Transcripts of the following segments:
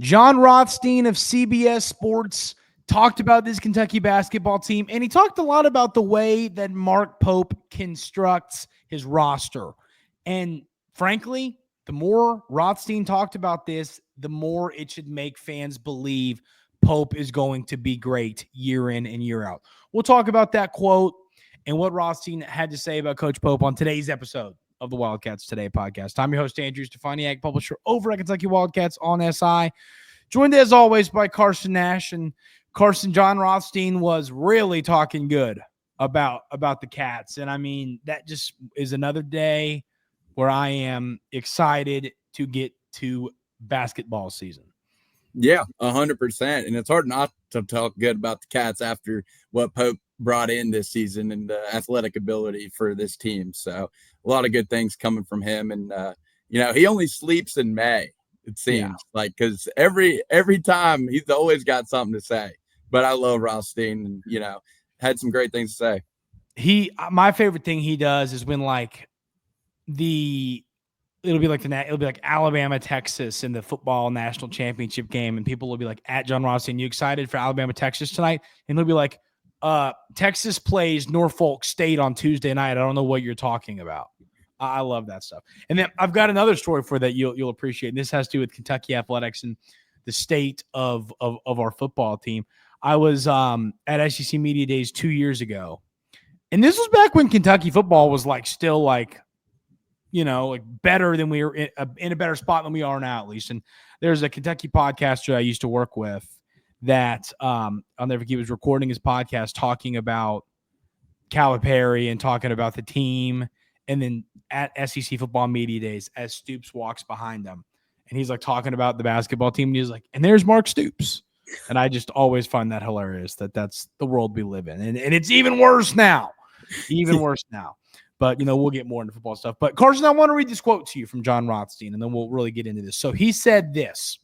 Jon Rothstein of CBS Sports talked about this Kentucky basketball team, and he talked a lot about the way that Mark Pope constructs his roster. And frankly, the more Rothstein talked about this, the more it should make fans believe Pope is going to be great year in and year out. We'll talk about that quote and what Rothstein had to say about Coach Pope on today's episode of the Wildcats Today podcast. I'm your host, Andrew Stefaniak, publisher over at Kentucky Wildcats on SI. Joined as always by Carson Nash. And Carson, Jon Rothstein was really talking good about the Cats. And I mean, that just is another day where I am excited to get to basketball season. Yeah, 100%. And it's hard not to talk good about the Cats after what Pope brought in this season and the athletic ability for this team. So a lot of good things coming from him. And, he only sleeps in May, it seems like, because every time he's always got something to say. But I love Rothstein and, had some great things to say. My favorite thing he does is when it'll be like Alabama, Texas in the football national championship game. And people will be like, at Jon Rothstein, you excited for Alabama, Texas tonight? And he'll be like, Texas plays Norfolk State on Tuesday night. I don't know what you're talking about. I love that stuff. And then I've got another story for that you'll appreciate. And this has to do with Kentucky athletics and the state of our football team. I was at SEC Media Days 2 years ago. And this was back when Kentucky football was still better than we were in a better spot than we are now, at least. And there's a Kentucky podcaster I used to work with that I'll never forget. He was recording his podcast talking about Calipari and talking about the team. And then at SEC Football Media Days, as Stoops walks behind them, and he's talking about the basketball team, and he's like, and there's Mark Stoops. And I just always find that hilarious that's the world we live in. And it's even worse now. But, we'll get more into football stuff. But, Carson, I want to read this quote to you from Jon Rothstein, and then we'll really get into this. So he said this.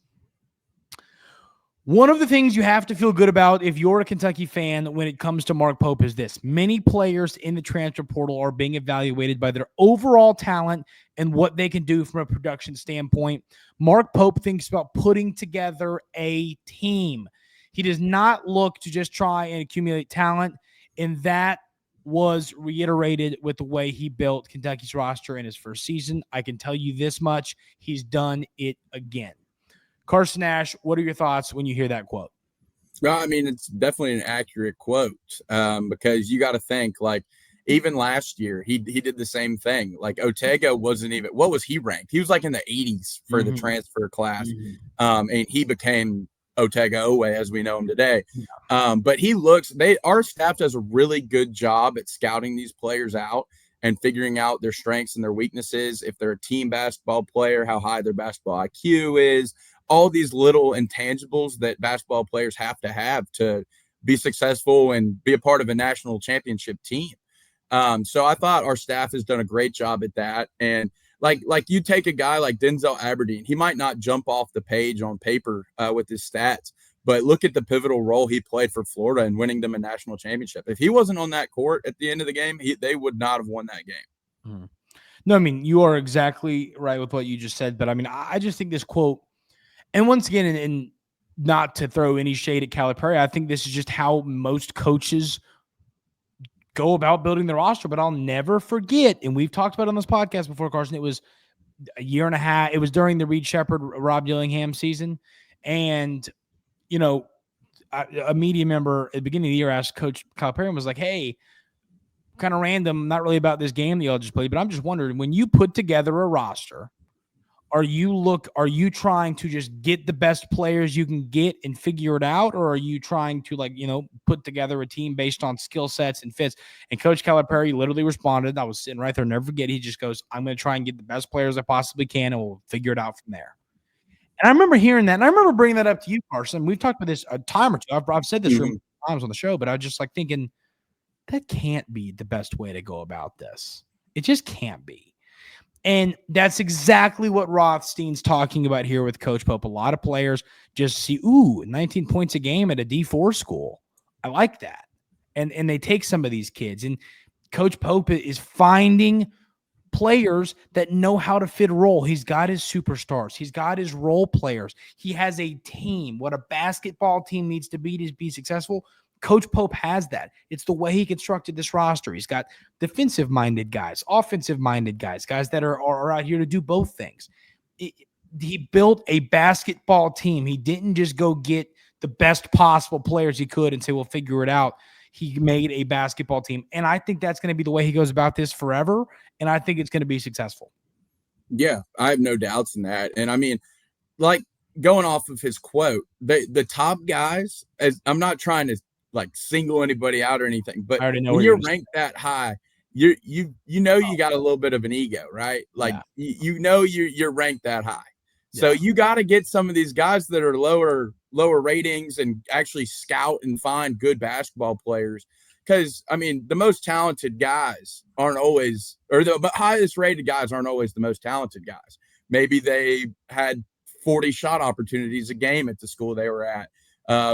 One of the things you have to feel good about if you're a Kentucky fan when it comes to Mark Pope is this. Many players in the transfer portal are being evaluated by their overall talent and what they can do from a production standpoint. Mark Pope thinks about putting together a team. He does not look to just try and accumulate talent, and that was reiterated with the way he built Kentucky's roster in his first season. I can tell you this much. He's done it again. Carson Nash, what are your thoughts when you hear that quote? Well, I mean, it's definitely an accurate quote because you got to think even last year, he did the same thing. Otega wasn't even, what was he ranked? He was in the 80s for the transfer class. And he became Otega Owe as we know him today. But our staff does a really good job at scouting these players out and figuring out their strengths and their weaknesses. If they're a team basketball player, how high their basketball IQ is, all these little intangibles that basketball players have to be successful and be a part of a national championship team. So I thought our staff has done a great job at that. And like you take a guy like Denzel Aberdeen, he might not jump off the page on paper with his stats, but look at the pivotal role he played for Florida in winning them a national championship. If he wasn't on that court at the end of the game, they would not have won that game. No, I mean, you are exactly right with what you just said. But I mean, I just think this quote, and once again, and not to throw any shade at Calipari, I think this is just how most coaches go about building their roster. But I'll never forget, and we've talked about it on this podcast before, Carson, it was a year and a half. It was during the Reed Shepherd, Rob Dillingham season. And, a media member at the beginning of the year asked Coach Calipari and was like, hey, kind of random, not really about this game that y'all just played, but I'm just wondering, when you put together a roster, are you trying to just get the best players you can get and figure it out? Or are you trying to put together a team based on skill sets and fits? And Coach Calipari literally responded. I was sitting right there, never forget. He just goes, I'm going to try and get the best players I possibly can, and we'll figure it out from there. And I remember hearing that, and I remember bringing that up to you, Carson. We've talked about this a time or two. I've said this times on the show, but I was just thinking, that can't be the best way to go about this. It just can't be. And that's exactly what Rothstein's talking about here with Coach Pope. A lot of players just see, 19 points a game at a D4 school. I like that. And they take some of these kids. And Coach Pope is finding players that know how to fit a role. He's got his superstars. He's got his role players. He has a team. What a basketball team needs to be successful, Coach Pope has that. It's the way he constructed this roster. He's got defensive-minded guys, offensive-minded guys, guys that are out here to do both things. He built a basketball team. He didn't just go get the best possible players he could and say, we'll figure it out. He made a basketball team. And I think that's going to be the way he goes about this forever. And I think it's going to be successful. Yeah, I have no doubts in that. And I mean, like going off of his quote, the top guys, as I'm not trying to like single anybody out or anything, but when you're ranked that high, you got a little bit of an ego, right? Like you're ranked that high. Yeah. So you got to get some of these guys that are lower ratings and actually scout and find good basketball players. Because, I mean, the most talented guys aren't always, or the highest rated guys aren't always the most talented guys. Maybe they had 40 shot opportunities a game at the school they were at.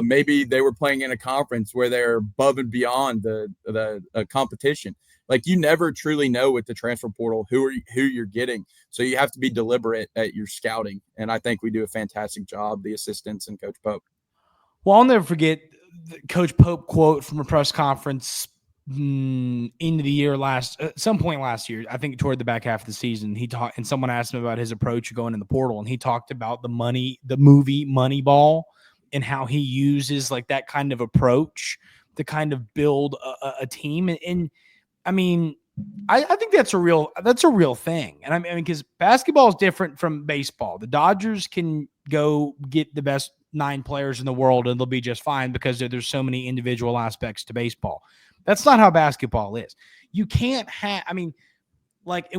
Maybe they were playing in a conference where they're above and beyond the competition. Like, you never truly know with the transfer portal who you're getting. So you have to be deliberate at your scouting. And I think we do a fantastic job, the assistants and Coach Pope. Well, I'll never forget the Coach Pope quote from a press conference into the year some point last year, I think toward the back half of the season. He talked, and someone asked him about his approach going in the portal, and he talked about the movie Moneyball and how he uses like that kind of approach to kind of build a team. And I mean, I think that's a real thing. And I mean, because basketball is different from baseball. The Dodgers can go get the best 9 players in the world and they'll be just fine because there's so many individual aspects to baseball. That's not how basketball is. You can't have, and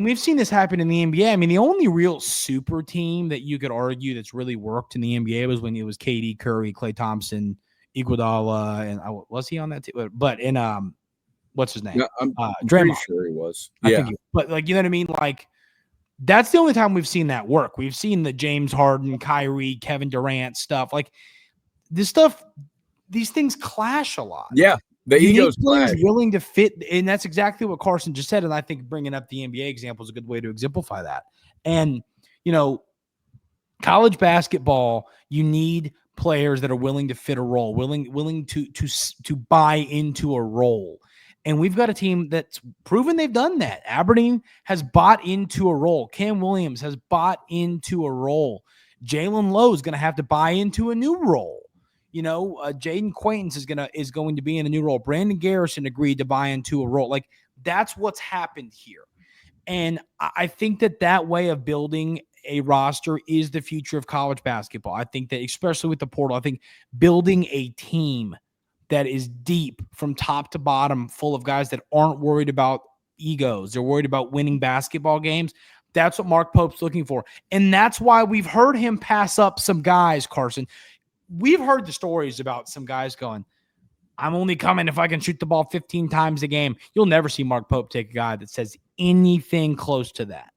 we've seen this happen in the NBA. I mean, the only real super team that you could argue that's really worked in the NBA was when it was KD, Curry, Klay Thompson, Iguodala, and was he on that team? But in what's his name? Yeah, I'm Draymond. pretty sure he was. Yeah, but like, you know what I mean? Like, that's the only time we've seen that work. We've seen the James Harden, Kyrie, Kevin Durant stuff. Like this stuff, these things clash a lot. Yeah. The egos clash. Willing to fit, and that's exactly what Carson just said. And I think bringing up the NBA example is a good way to exemplify that. And, college basketball, you need players that are willing to fit a role, willing to buy into a role. And we've got a team that's proven they've done that. Aberdeen has bought into a role. Cam Williams has bought into a role. Jalen Lowe is going to have to buy into a new role. Jaden Quaintance is going to be in a new role. Brandon Garrison agreed to buy into a role. Like, that's what's happened here. And I think that way of building a roster is the future of college basketball. I think that, especially with the portal, I think building a team that is deep from top to bottom, full of guys that aren't worried about egos. They're worried about winning basketball games. That's what Mark Pope's looking for. And that's why we've heard him pass up some guys, Carson. We've heard the stories about some guys going, I'm only coming if I can shoot the ball 15 times a game. You'll never see Mark Pope take a guy that says anything close to that.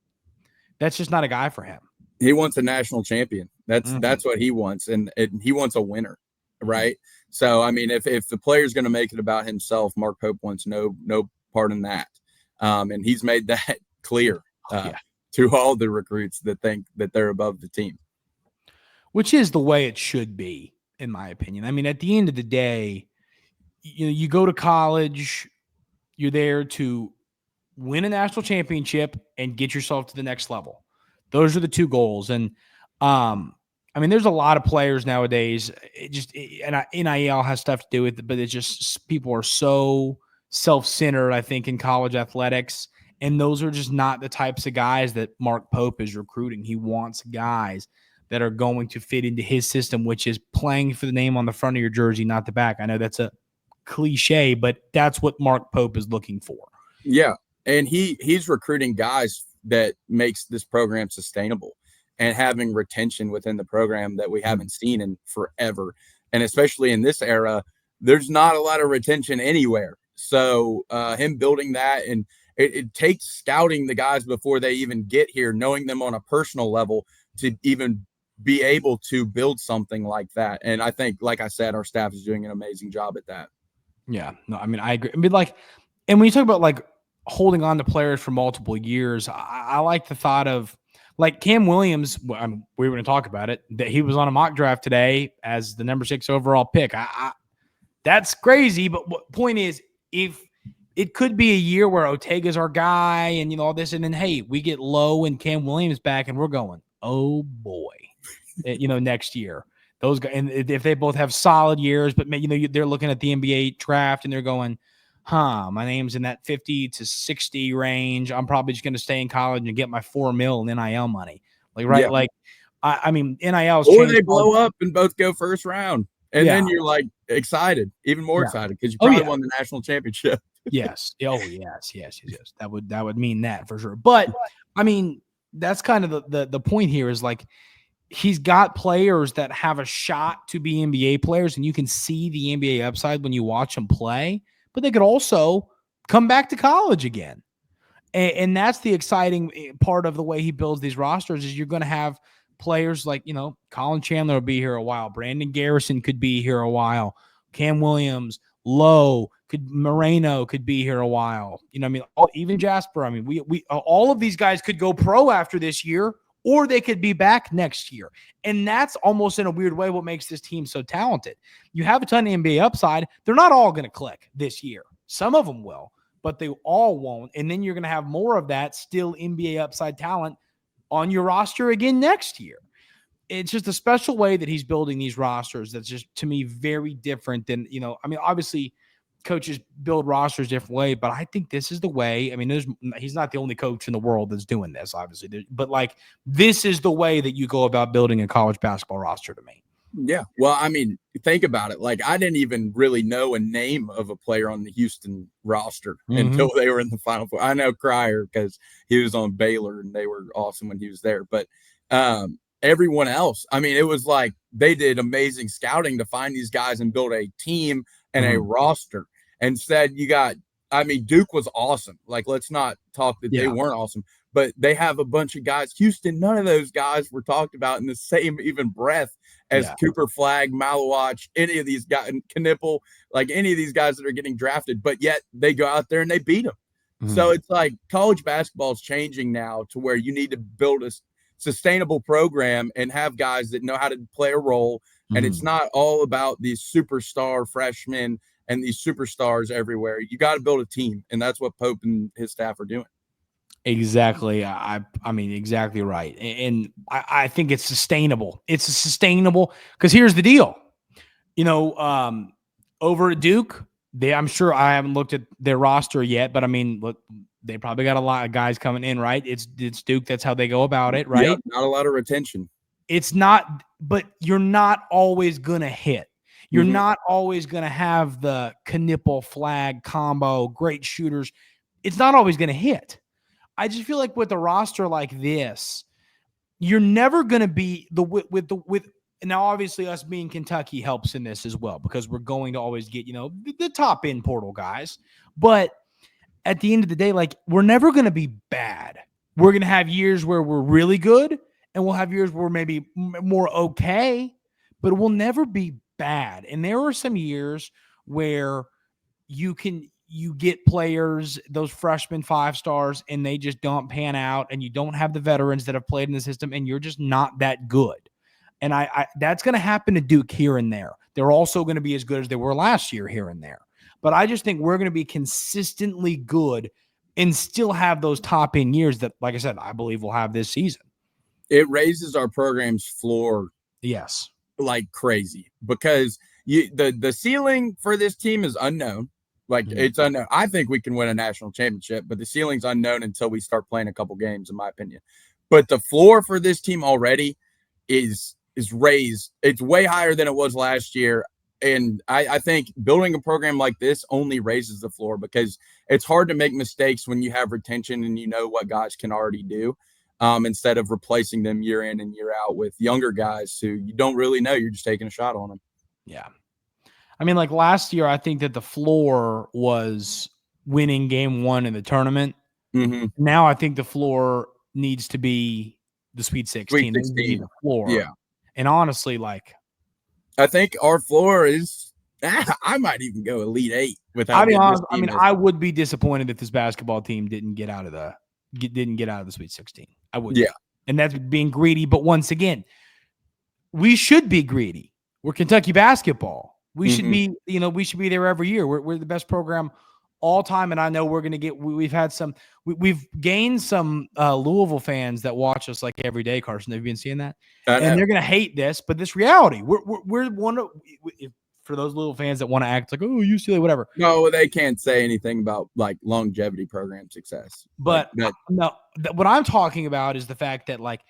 That's just not a guy for him. He wants a national champion. That's what he wants. And he wants a winner, right? So, I mean, if the player's going to make it about himself, Mark Pope wants no part in that. And he's made that clear to all the recruits that think that they're above the team. Which is the way it should be, in my opinion. I mean, at the end of the day, you go to college, you're there to win a national championship and get yourself to the next level. Those are the two goals. And, there's a lot of players nowadays. NIL has stuff to do with it, but it's just people are so self-centered, I think, in college athletics. And those are just not the types of guys that Mark Pope is recruiting. He wants guys that are going to fit into his system, which is playing for the name on the front of your jersey, not the back. I know that's a cliche, but that's what Mark Pope is looking for. Yeah, and he's recruiting guys that makes this program sustainable and having retention within the program that we haven't seen in forever. And especially in this era, there's not a lot of retention anywhere. So him building that, and it takes scouting the guys before they even get here, knowing them on a personal level to even be able to build something like that. And I think, like I said, our staff is doing an amazing job at that. Yeah, no, I agree. And when you talk about like holding on to players for multiple years. I like the thought of like Cam Williams. We were going to talk about it, that he was on a mock draft today as the number 6 overall pick. That's crazy. But point is, if it could be a year where Ortega's our guy and, all this, and then, hey, we get Lowe and Cam Williams back and we're going, oh boy, next year. Those guys, and if they both have solid years, but they're looking at the NBA draft and they're going, my name's in that 50 to 60 range. I'm probably just going to stay in college and get my $4 million in NIL money. Right? Yeah. I mean, NIL. Or they blow up and both go first round. And then you're like excited, even more excited because you probably won the national championship. Yes. Oh, yes. That would mean that for sure. But I mean, that's kind of the point here is like, he's got players that have a shot to be NBA players, and you can see the NBA upside when you watch them play, but they could also come back to college again. And that's the exciting part of the way he builds these rosters is you're going to have players like, Colin Chandler will be here a while. Brandon Garrison could be here a while. Cam Williams, Lowe, Moreno could be here a while. Even Jasper. I mean, we all of these guys could go pro after this year, or they could be back next year. And that's almost in a weird way what makes this team so talented. You have a ton of NBA upside. They're not all going to click this year. Some of them will, but they all won't. And then you're going to have more of that still NBA upside talent on your roster again next year. It's just a special way that he's building these rosters that's just, to me, very different than, obviously coaches build rosters different way, but I think this is the way. I mean, he's not the only coach in the world that's doing this, obviously, but like this is the way that you go about building a college basketball roster to me. Yeah. Well, I mean, think about it. Like I didn't even really know a name of a player on the Houston roster until they were in the Final Four. I know Cryer because he was on Baylor and they were awesome when he was there, but everyone else, I mean, it was like they did amazing scouting to find these guys and build a team and a roster. Instead, Duke was awesome. Like, let's not talk that they weren't awesome, but they have a bunch of guys. Houston, none of those guys were talked about in the same even breath as Cooper Flagg, Malawach, any of these guys, Knipple, like any of these guys that are getting drafted, but yet they go out there and they beat them. So it's like college basketball is changing now to where you need to build a sustainable program and have guys that know how to play a role. And it's not all about these superstar freshmen and these superstars everywhere. You got to build a team, and that's what Pope and his staff are doing. Exactly. I mean, exactly right. And I think it's sustainable. It's sustainable because here's the deal. Over at Duke, I'm sure I haven't looked at their roster yet, but I mean, look, they probably got a lot of guys coming in, right? It's Duke. That's how they go about it, right? Yep, not a lot of retention. It's not, but you're not always going to hit. You're not always going to have the Knipple Flagg combo, great shooters. It's not always going to hit. I just feel like with a roster like this, you're never going to be with now obviously us being Kentucky helps in this as well because we're going to always get, the top end portal guys. But at the end of the day, like we're never going to be bad. We're going to have years where we're really good and we'll have years where we're maybe more okay, but we'll never be bad. And there are some years where you get players, those freshman 5 stars, and they just don't pan out, and you don't have the veterans that have played in the system, and you're just not that good. And I that's going to happen to Duke here and there. They're also going to be as good as they were last year here and there. But I just think we're going to be consistently good and still have those top end years that, like I said, I believe we'll have this season. It raises our program's floor. Yes. Like crazy because the ceiling for this team is unknown. Like it's unknown. I think we can win a national championship, but the ceiling's unknown until we start playing a couple games, in my opinion. But the floor for this team already is raised. It's way higher than it was last year. And I think building a program like this only raises the floor because it's hard to make mistakes when you have retention and you know what guys can already do. Instead of replacing them year in and year out with younger guys who you don't really know. You're just taking a shot on them. Yeah. I mean, like last year, I think that the floor was winning game 1 in the tournament. Now I think the floor needs to be the Sweet 16. Sweet 16. The floor. Yeah. And honestly, like, I think our floor is I might even go Elite Eight with how I'll be good this honest. team is. I would be disappointed if this basketball team didn't get out of the Sweet 16. I would. Yeah. And that's being greedy. But once again, we should be greedy. We're Kentucky basketball. We should be, we should be there every year. We're the best program all time. And I know we're going to we've gained some Louisville fans that watch us like every day, Carson. Have you been seeing that? And they're going to hate this, but this reality, we're one of, for those Louisville fans that want to act like, oh, UCLA, whatever. No, they can't say anything about like longevity program success. But no, what I'm talking about is the fact that like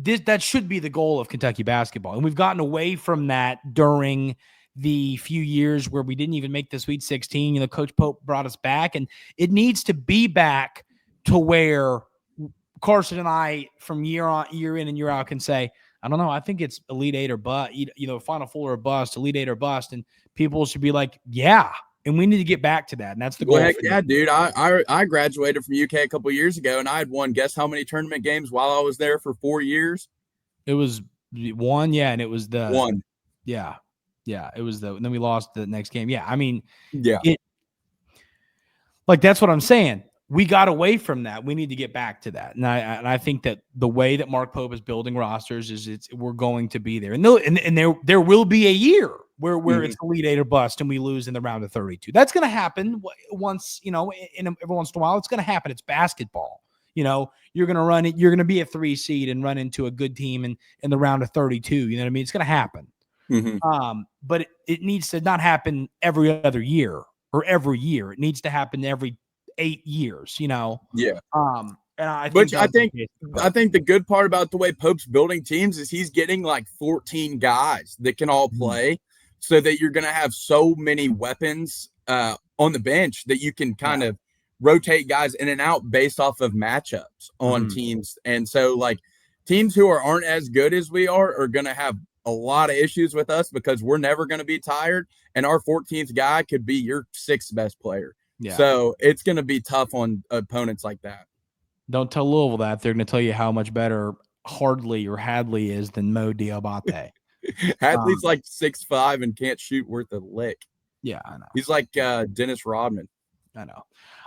that should be the goal of Kentucky basketball. And we've gotten away from that during the few years where we didn't even make the Sweet 16. Coach Pope brought us back, and it needs to be back to where Carson and I from year in and year out can say, I don't know, I think it's Elite Eight or bust, Final Four or bust, Elite Eight or bust. And people should be like, yeah. And we need to get back to that. And that's the goal. Well, heck yeah, dude. I graduated from UK a couple of years ago, and I had won, guess how many tournament games while I was there for 4 years? It was one. Yeah. And it was the one. Yeah. Yeah. It was and then we lost the next game. Yeah. I mean, yeah. That's what I'm saying. We got away from that. We need to get back to that. And I think that the way that Mark Pope is building rosters is we're going to be there. And there will be a year where it's Elite Eight or bust and we lose in the round of 32. That's going to happen once, every once in a while. It's going to happen. It's basketball. You're going to run it. You're going to be a 3 seed and run into a good team in the round of 32. You know what I mean? It's going to happen. But it needs to not happen every other year or every year. It needs to happen every 8 years, Yeah. And I think I think the good part about the way Pope's building teams is he's getting like 14 guys that can all play, so that you're going to have so many weapons on the bench that you can kind of rotate guys in and out based off of matchups on teams. And so like teams who aren't as good as we are going to have a lot of issues with us because we're never going to be tired. And our 14th guy could be your 6th best player. Yeah. So it's going to be tough on opponents like that. Don't tell Louisville that. They're going to tell you how much better Hadley is than Mo Diabate. Hadley's like 6'5" and can't shoot worth a lick. Yeah, I know. He's like Dennis Rodman. I know.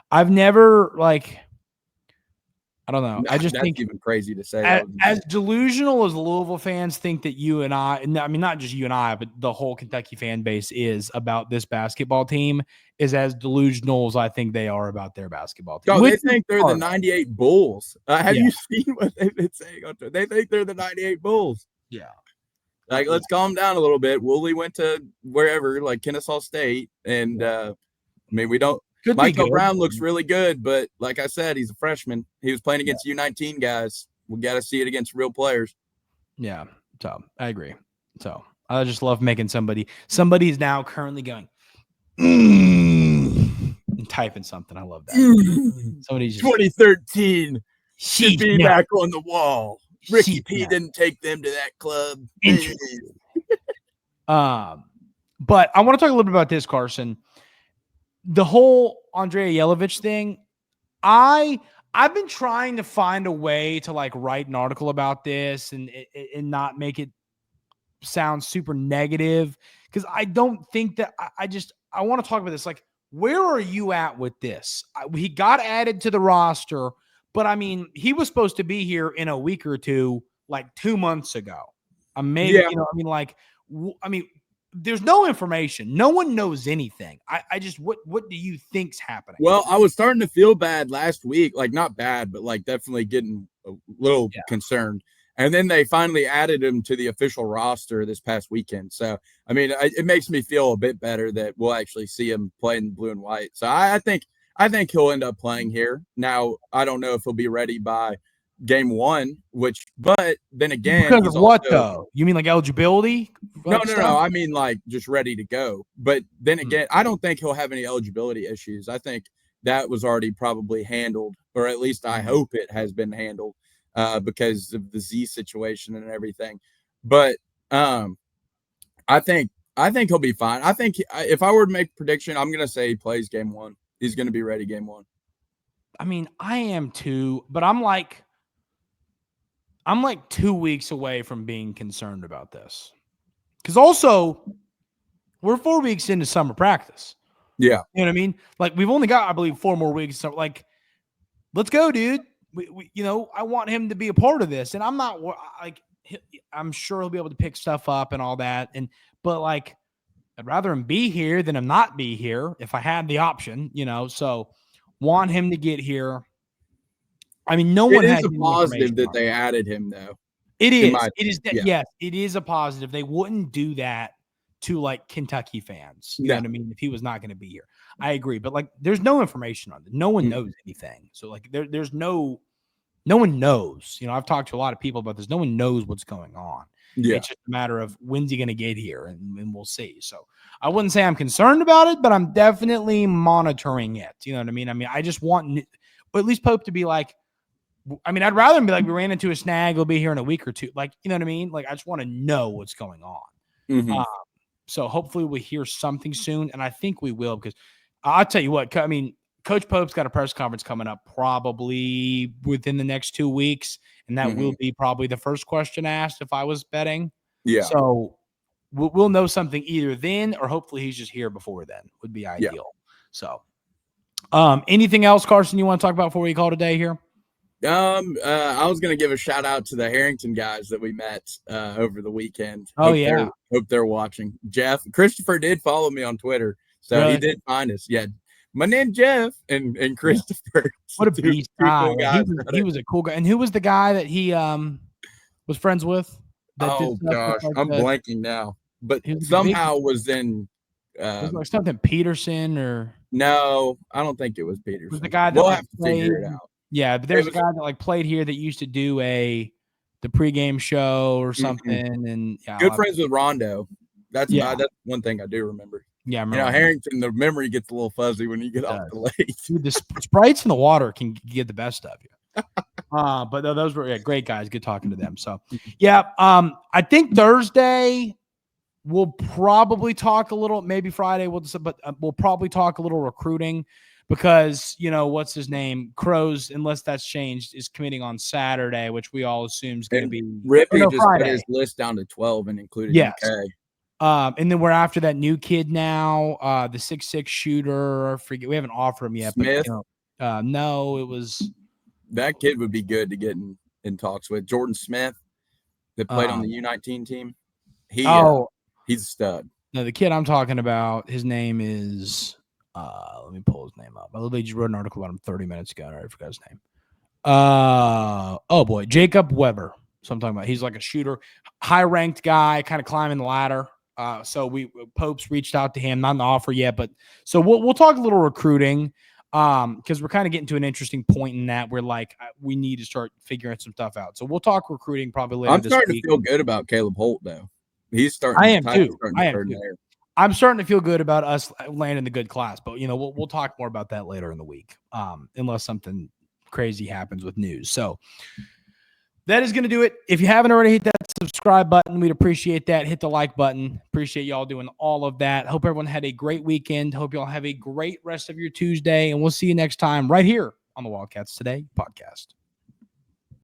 I've never I don't know. I just that's think even crazy to say. As delusional as Louisville fans think that you and I mean, not just you and I, but the whole Kentucky fan base is about this basketball team is as delusional as I think they are about their basketball team. No, they think they're the 98 Bulls. Have you seen what they've been saying? They think they're the 98 Bulls. Yeah. Like, let's calm down a little bit. Woolley went to wherever, like Kennesaw State. And, I mean, we don't. Michael Brown looks really good, but like I said, he's a freshman. He was playing against U19 guys. We got to see it against real players. Yeah, so I agree. So I just love making somebody's now currently going and typing something. I love that. Somebody's just, 2013 should be back on the wall. Ricky P didn't take them to that club. But I want to talk a little bit about this, Carson. The whole Andrea Yelovich thing, I've been trying to find a way to write an article about this and not make it sound super negative because I don't think that I want to talk about this. Like, where are you at with this? He got added to the roster, but I mean, he was supposed to be here in a week or two, like 2 months ago. There's no information. No one knows anything. What do you think's happening? Well, I was starting to feel bad last week, like not bad, but like definitely getting a little concerned. And then they finally added him to the official roster this past weekend. So, I mean, it makes me feel a bit better that we'll actually see him play in blue and white. So I think he'll end up playing here. Now, I don't know if he'll be ready by game one, but then again, because of what though? You mean like eligibility? No. I mean like just ready to go. But then again, I don't think he'll have any eligibility issues. I think that was already probably handled, or at least I hope it has been handled because of the Z situation and everything. But I think he'll be fine. I think if I were to make a prediction, I'm gonna say he plays game one. He's gonna be ready game one. I mean, I am too, but I'm like 2 weeks away from being concerned about this. Because also, We're 4 weeks into summer practice. Yeah. You know what I mean? Like, we've only got, I believe, 4 more weeks. So, like, let's go, dude. We I want him to be a part of this. And I'm not, like, I'm sure he'll be able to pick stuff up and all that. But, like, I'd rather him be here than him not be here if I had the option, so want him to get here. I mean, no one has a positive that they added him, though. It is. Yes, it is a positive. They wouldn't do that to, like, Kentucky fans. You know what I mean? If he was not going to be here. I agree. But, like, there's no information on it. No one knows anything. So, like, there's no one knows. I've talked to a lot of people about this. No one knows what's going on. Yeah. It's just a matter of when's he going to get here, and we'll see. So I wouldn't say I'm concerned about it, but I'm definitely monitoring it. You know what I mean? I just want at least Pope to be like, I'd rather him be like, we ran into a snag. He'll be here in a week or two. Like, you know what I mean? Like, I just want to know what's going on. Mm-hmm. So hopefully we'll hear something soon, and I think we will, because I'll tell you what, Coach Pope's got a press conference coming up probably within the next 2 weeks, and that will be probably the first question asked if I was betting. Yeah. So we'll know something either then, or hopefully he's just here before then would be ideal. Yeah. So anything else, Carson, you want to talk about before we call today here? I was going to give a shout out to the Harrington guys that we met over the weekend. Hope they're watching. Christopher did follow me on Twitter, so really? He did find us. Yeah. My name Jeff and Christopher. What a beast guy. He was a cool guy. And who was the guy that he was friends with? Gosh, I'm blanking now. But somehow was in was it like something Peterson or no, I don't think it was Peterson. It was the guy that we'll have to figure it out. Yeah, but there's a guy that like played here that used to do the pregame show or something. And good friends with Rondo. That's one thing I do remember. Yeah, I remember. Harrington, the memory gets a little fuzzy when you get off the lake. Dude, the sprites in the water can get the best of you. But those were great guys. Good talking to them. So, I think Thursday we'll probably talk a little. Maybe Friday we'll probably talk a little recruiting, because what's his name, Crows, unless that's changed, is committing on Saturday, which we all assume is going to be Rippy. Just put his list down to 12 and included UK. And then we're after that new kid now, the 6'6" shooter. I forget, we haven't offered him yet. Smith? But, no, it was that kid would be good to get in talks with. Jordan Smith, that played on the U19 team. He's a stud. No, the kid I'm talking about, his name is. Let me pull his name up. I literally just wrote an article about him 30 minutes ago, and I already forgot his name. Jacob Weber. So I'm talking about. He's like a shooter, high-ranked guy, kind of climbing the ladder. So Pope's reached out to him, not an offer yet, but so we'll talk a little recruiting, because we're kind of getting to an interesting point in that we're like, we need to start figuring some stuff out. So we'll talk recruiting probably later. I'm starting to feel good about Caleb Holt, though. He's starting. I am too. I'm starting to feel good about us landing the good class, but we'll talk more about that later in the week, unless something crazy happens with news. So that is going to do it. If you haven't already hit that subscribe button, we'd appreciate that. Hit the like button. Appreciate y'all doing all of that. Hope everyone had a great weekend. Hope y'all have a great rest of your Tuesday, and we'll see you next time right here on the Wildcats Today Podcast.